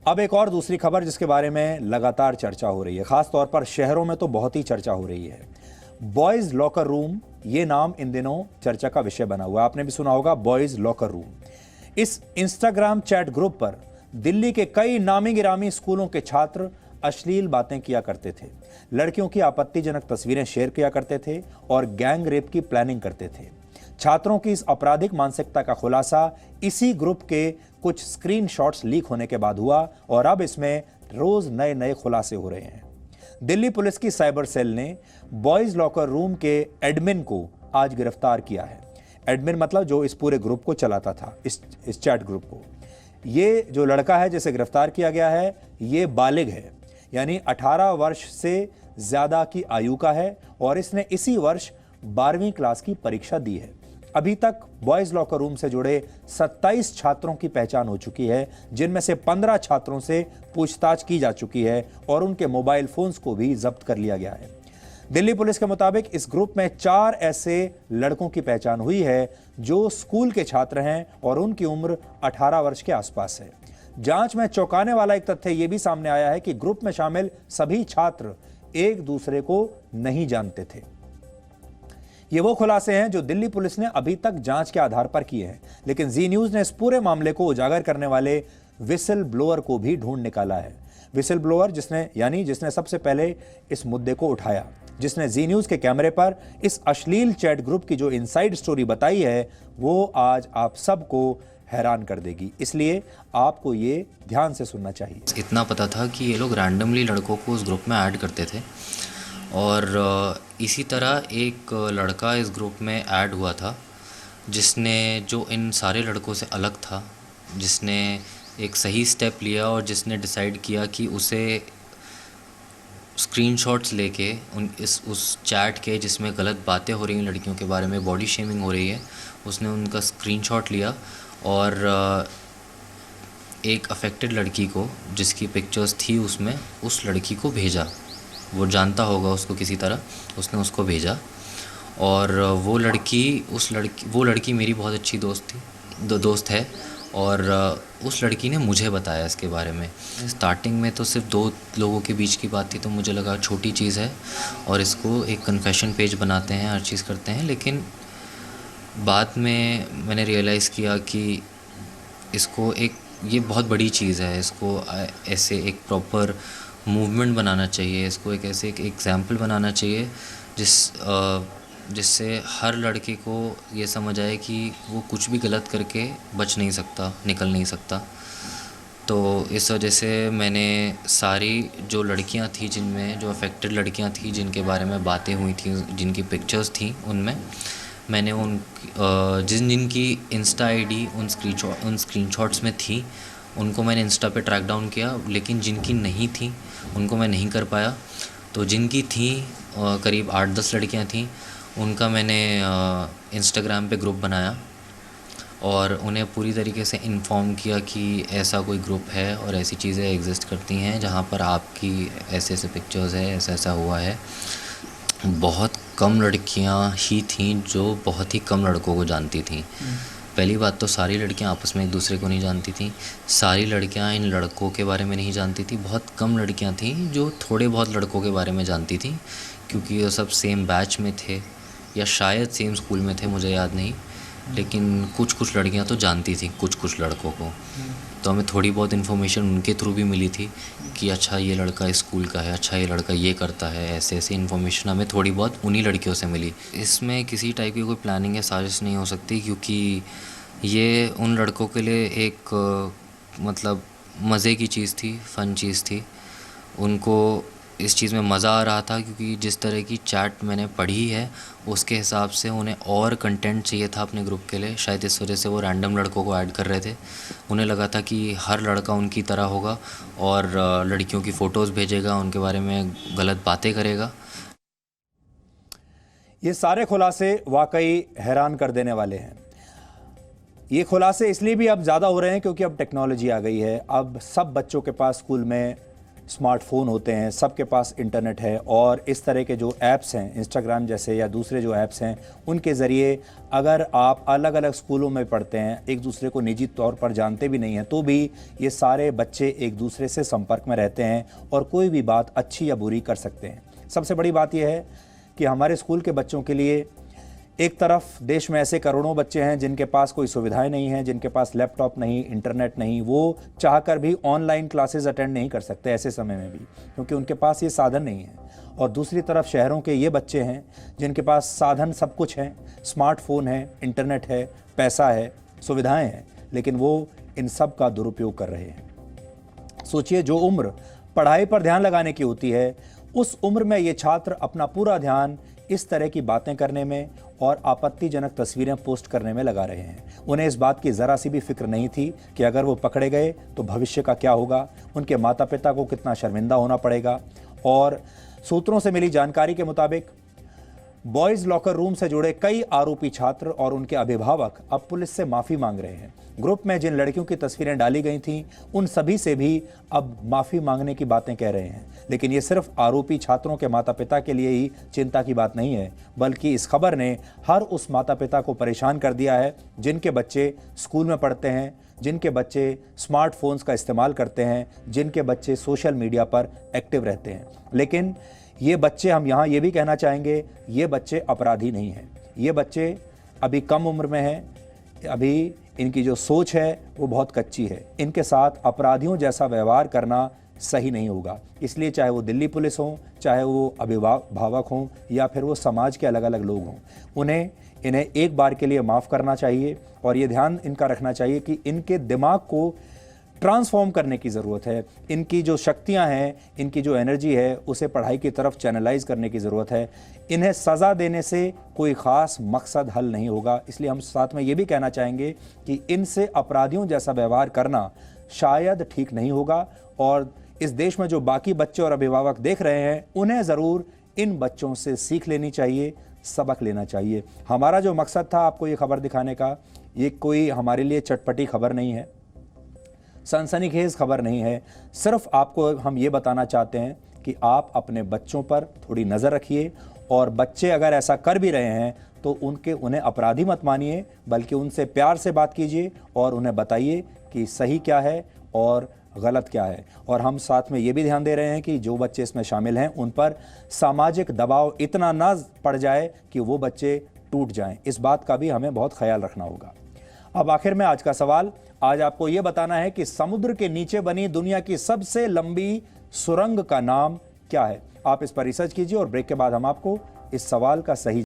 अब एक और दूसरी खबर जिसके बारे में लगातार चर्चा हो रही है, खास तौर पर शहरों में तो बहुत ही चर्चा हो रही है। बॉयज लॉकर रूम, ये नाम इन दिनों चर्चा का विषय बना हुआ है। आपने भी सुना होगा बॉयज लॉकर रूम। इस इंस्टाग्राम चैट ग्रुप पर दिल्ली के कई नामी गिरामी स्कूलों के छात्र अश्लील बातें किया करते थे, लड़कियों की आपत्तिजनक तस्वीरें शेयर किया करते थे और गैंग रेप की प्लानिंग करते थे। छात्रों की इस आपराधिक मानसिकता का खुलासा इसी ग्रुप के कुछ स्क्रीनशॉट्स लीक होने के बाद हुआ और अब इसमें रोज नए नए खुलासे हो रहे हैं। दिल्ली पुलिस की साइबर सेल ने बॉयज लॉकर रूम के एडमिन को आज गिरफ्तार किया है। एडमिन मतलब जो इस पूरे ग्रुप को चलाता था, इस चैट ग्रुप को। ये जो लड़का है जिसे गिरफ्तार किया गया है, ये बालिग है, यानी 18 वर्ष से ज्यादा की आयु का है और इसने इसी वर्ष 12वीं क्लास की परीक्षा दी है। अभी तक बॉयज लॉकर रूम से जुड़े 27 छात्रों की पहचान हो चुकी है, जिनमें से 15 छात्रों से पूछताछ की जा चुकी है और उनके मोबाइल फोन्स को भी जब्त कर लिया गया है। दिल्ली पुलिस के मुताबिक इस ग्रुप में 4 ऐसे लड़कों की पहचान हुई है जो स्कूल के छात्र हैं और उनकी उम्र 18 वर्ष के आसपास है। जांच में चौंकाने वाला एक तथ्य यह भी सामने आया है कि ग्रुप में शामिल सभी छात्र एक दूसरे को नहीं जानते थे। ये वो खुलासे हैं जो दिल्ली पुलिस ने अभी तक जांच के आधार पर किए हैं, लेकिन जी न्यूज ने इस पूरे मामले को उजागर करने वाले विसल ब्लोअर को भी ढूंढ निकाला है। विसल ब्लोअर जिसने सबसे पहले इस मुद्दे को उठाया, जिसने जी न्यूज के कैमरे पर इस अश्लील चैट ग्रुप की जो इनसाइड स्टोरी बताई है, वो आज आप सबको हैरान कर देगी, इसलिए आपको ये ध्यान से सुनना चाहिए। इतना पता था कि ये लोग रैंडमली लड़कों को उस ग्रुप में ऐड करते थे और इसी तरह एक लड़का इस ग्रुप में ऐड हुआ था जिसने जो इन सारे लड़कों से अलग था, जिसने एक सही स्टेप लिया और जिसने डिसाइड किया कि उसे स्क्रीनशॉट्स लेके उस चैट के जिसमें गलत बातें हो रही हैं लड़कियों के बारे में, बॉडी शेमिंग हो रही है, उसने उनका स्क्रीनशॉट लिया और एक अफेक्टेड लड़की को जिसकी पिक्चर्स थी उसमें, उस लड़की को भेजा। वो जानता होगा उसको किसी तरह, उसने उसको भेजा और वो लड़की मेरी बहुत अच्छी दोस्त है और उस लड़की ने मुझे बताया इसके बारे में। स्टार्टिंग में तो सिर्फ 2 लोगों के बीच की बात थी, तो मुझे लगा छोटी चीज़ है और इसको एक कन्फेशन पेज बनाते हैं, हर चीज़ करते हैं, लेकिन बाद में मैंने रियलाइज़ किया कि इसको ये बहुत बड़ी चीज़ है, इसको ऐसे एक प्रॉपर मूवमेंट बनाना चाहिए, इसको एक ऐसे एक एग्जाम्पल बनाना चाहिए जिससे हर लड़के को ये समझ आए कि वो कुछ भी गलत करके बच नहीं सकता, निकल नहीं सकता। तो इस वजह से मैंने सारी जो लड़कियां थी, जिनमें जो अफेक्टेड लड़कियां थी जिनके बारे में बातें हुई थी, जिनकी पिक्चर्स थी, उनमें मैंने जिनकी इंस्टा आईडी उन स्क्रीनशॉट्स में थी, उनको मैंने इंस्टा पे ट्रैक डाउन किया, लेकिन जिनकी नहीं थी उनको मैं नहीं कर पाया। तो जिनकी थी करीब 8-10 लड़कियां थीं, उनका मैंने इंस्टाग्राम पे ग्रुप बनाया और उन्हें पूरी तरीके से इन्फॉर्म किया कि ऐसा कोई ग्रुप है और ऐसी चीज़ें एग्जिस्ट करती हैं जहाँ पर आपकी ऐसे ऐसे पिक्चर्स है, ऐसा ऐसा हुआ है। बहुत कम लड़कियाँ ही थीं जो बहुत ही कम लड़कों को जानती थीं। पहली बात तो सारी लड़कियां आपस में एक दूसरे को नहीं जानती थीं, सारी लड़कियां इन लड़कों के बारे में नहीं जानती थी। बहुत कम लड़कियां थीं जो थोड़े बहुत लड़कों के बारे में जानती थीं, क्योंकि वो सब सेम बैच में थे या शायद सेम स्कूल में थे, मुझे याद नहीं, लेकिन कुछ लड़कियां तो जानती थी कुछ लड़कों को। तो हमें थोड़ी बहुत इन्फॉर्मेशन उनके थ्रू भी मिली थी कि अच्छा ये लड़का इस स्कूल का है, अच्छा ये लड़का ये करता है, ऐसे ऐसे इन्फॉर्मेशन हमें थोड़ी बहुत उन्हीं लड़कियों से मिली। इसमें किसी टाइप की कोई प्लानिंग या साजिश नहीं हो सकती, क्योंकि ये उन लड़कों के लिए एक मतलब मज़े की चीज़ थी, फ़न चीज़ थी। उनको इस चीज़ में मज़ा आ रहा था, क्योंकि जिस तरह की चैट मैंने पढ़ी है उसके हिसाब से उन्हें और कंटेंट चाहिए था अपने ग्रुप के लिए। शायद इस वजह से वो रैंडम लड़कों को ऐड कर रहे थे। उन्हें लगा था कि हर लड़का उनकी तरह होगा और लड़कियों की फ़ोटोज़ भेजेगा, उनके बारे में गलत बातें करेगा। ये सारे खुलासे वाकई हैरान कर देने वाले हैं। ये खुलासे इसलिए भी अब ज़्यादा हो रहे हैं क्योंकि अब टेक्नोलॉजी आ गई है। अब सब बच्चों के पास स्कूल में स्मार्टफोन होते हैं, सबके पास इंटरनेट है और इस तरह के जो ऐप्स हैं, इंस्टाग्राम जैसे या दूसरे जो ऐप्स हैं, उनके ज़रिए अगर आप अलग अलग स्कूलों में पढ़ते हैं, एक दूसरे को निजी तौर पर जानते भी नहीं हैं, तो भी ये सारे बच्चे एक दूसरे से संपर्क में रहते हैं और कोई भी बात अच्छी या बुरी कर सकते हैं। सबसे बड़ी बात यह है कि हमारे स्कूल के बच्चों के लिए एक तरफ देश में ऐसे करोड़ों बच्चे हैं जिनके पास कोई सुविधाएं नहीं हैं, जिनके पास लैपटॉप नहीं, इंटरनेट नहीं, वो चाहकर भी ऑनलाइन क्लासेस अटेंड नहीं कर सकते ऐसे समय में भी, क्योंकि उनके पास ये साधन नहीं है। और दूसरी तरफ शहरों के ये बच्चे हैं जिनके पास साधन सब कुछ हैं, स्मार्टफोन है, इंटरनेट है, पैसा है, सुविधाएँ हैं, लेकिन वो इन सब का दुरुपयोग कर रहे हैं। सोचिए, जो उम्र पढ़ाई पर ध्यान लगाने की होती है, उस उम्र में ये छात्र अपना पूरा ध्यान इस तरह की बातें करने में और आपत्तिजनक तस्वीरें पोस्ट करने में लगा रहे हैं। उन्हें इस बात की ज़रा सी भी फिक्र नहीं थी कि अगर वो पकड़े गए तो भविष्य का क्या होगा, उनके माता पिता को कितना शर्मिंदा होना पड़ेगा। और सूत्रों से मिली जानकारी के मुताबिक बॉयज़ लॉकर रूम से जुड़े कई आरोपी छात्र और उनके अभिभावक अब पुलिस से माफ़ी मांग रहे हैं। ग्रुप में जिन लड़कियों की तस्वीरें डाली गई थीं, उन सभी से भी अब माफ़ी मांगने की बातें कह रहे हैं। लेकिन ये सिर्फ आरोपी छात्रों के माता पिता के लिए ही चिंता की बात नहीं है, बल्कि इस खबर ने हर उस माता पिता को परेशान कर दिया है जिनके बच्चे स्कूल में पढ़ते हैं, जिनके बच्चे स्मार्टफोन्स का इस्तेमाल करते हैं, जिनके बच्चे सोशल मीडिया पर एक्टिव रहते हैं। लेकिन ये बच्चे, हम यहाँ ये भी कहना चाहेंगे, ये बच्चे अपराधी नहीं हैं। ये बच्चे अभी कम उम्र में हैं, अभी इनकी जो सोच है वो बहुत कच्ची है। इनके साथ अपराधियों जैसा व्यवहार करना सही नहीं होगा। इसलिए चाहे वो दिल्ली पुलिस हो, चाहे वो अभिभावक हों या फिर वो समाज के अलग अलग लोग हों, इन्हें एक बार के लिए माफ़ करना चाहिए और ये ध्यान इनका रखना चाहिए कि इनके दिमाग को ट्रांसफॉर्म करने की ज़रूरत है। इनकी जो शक्तियां हैं, इनकी जो एनर्जी है, उसे पढ़ाई की तरफ चैनलाइज करने की ज़रूरत है। इन्हें सज़ा देने से कोई ख़ास मकसद हल नहीं होगा। इसलिए हम साथ में ये भी कहना चाहेंगे कि इनसे अपराधियों जैसा व्यवहार करना शायद ठीक नहीं होगा। और इस देश में जो बाकी बच्चे और अभिभावक देख रहे हैं, उन्हें ज़रूर इन बच्चों से सीख लेनी चाहिए, सबक लेना चाहिए। हमारा जो मकसद था आपको ये खबर दिखाने का, ये कोई हमारे लिए चटपटी खबर नहीं है, सनसनीखेज खबर नहीं है। सिर्फ आपको हम ये बताना चाहते हैं कि आप अपने बच्चों पर थोड़ी नज़र रखिए और बच्चे अगर ऐसा कर भी रहे हैं तो उन्हें अपराधी मत मानिए, बल्कि उनसे प्यार से बात कीजिए और उन्हें बताइए कि सही क्या है और गलत क्या है। और हम साथ में ये भी ध्यान दे रहे हैं कि जो बच्चे इसमें शामिल हैं उन पर सामाजिक दबाव इतना ना पड़ जाए कि वो बच्चे टूट जाएं। इस बात का भी हमें बहुत ख्याल रखना होगा। अब आखिर में आज का सवाल, आज आपको यह बताना है कि समुद्र के नीचे बनी दुनिया की सबसे लंबी सुरंग का नाम क्या है। आप इस पर रिसर्च कीजिए और ब्रेक के बाद हम आपको इस सवाल का सही